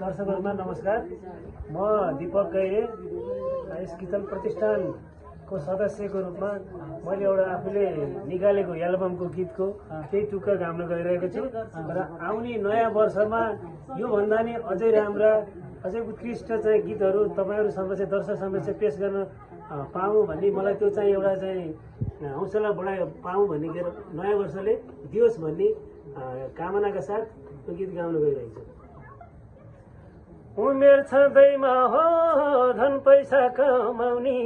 दर्शकहरुमा नमस्कार। म दीपक गैरे यस गीतल प्रतिष्ठानको सदस्यको रूपमा मैले एउटा आफूले निकालेको एल्बमको गीतको केही टुक्का गाउन गइरहेको छु र आउने नयाँ वर्षमा यो भन्दा नि अझै राम्रा अझै उत्कृष्ट चाहिँ गीतहरू तपाईहरु समक्ष दर्शक समक्ष पेश गर्न पाऊँ भन्ने मलाई त्यो चाहिँ एउटा चाहिँ हौसला बढाइ पाऊँ भन्ने नयाँ वर्षले दियोस् भन्ने कामनाका साथ त्यो गीत गाउन गइरहेको छु। उमेर छँदैमा हो धन पैसा कमाउने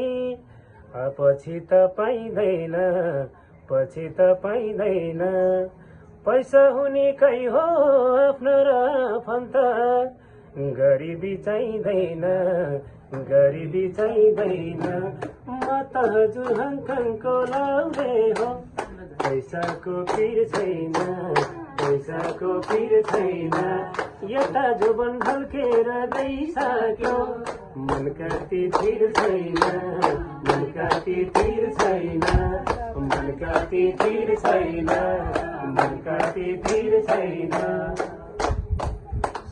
पछि त पाइँदैन पैसा हुने कै हो आफ्नो र फन्त गरिबी चाहिँदैन म त हजुर हङकङको लाउने हो पैसाको पिर छैन यता जुबन ढल्केर गइसक्यो मनका तीर छैन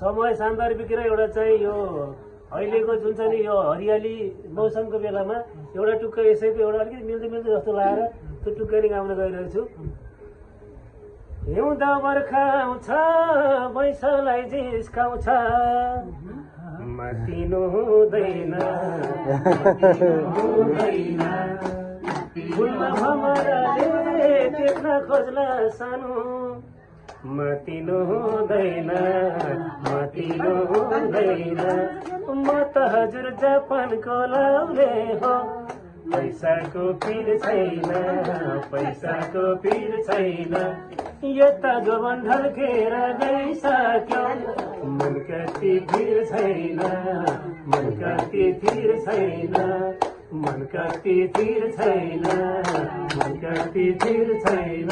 समय सान्दर्भिक र एउटा चाहिँ यो अहिलेको जुन चाहिँ यो हरियाली मौसमको बेलामा एउटा टुक्का यसैको एउटा अलिकति मिल्दो जस्तो लागेर त्यो टुक्का नि गाउन गइरहेको छु। हिउँद बर्खा आउँछ भैँसलाई जिस्काउँछ मातिनु हुँदैन फुलमा भमराले टेक्न खोज्ला सानो मातिनु हुँदैन म त हजुर जापानको लाउने हो पैसाको पिर छैन यता जोबन ढल्केर गइसक्यो मनका तीर छैन मनका तीर छैन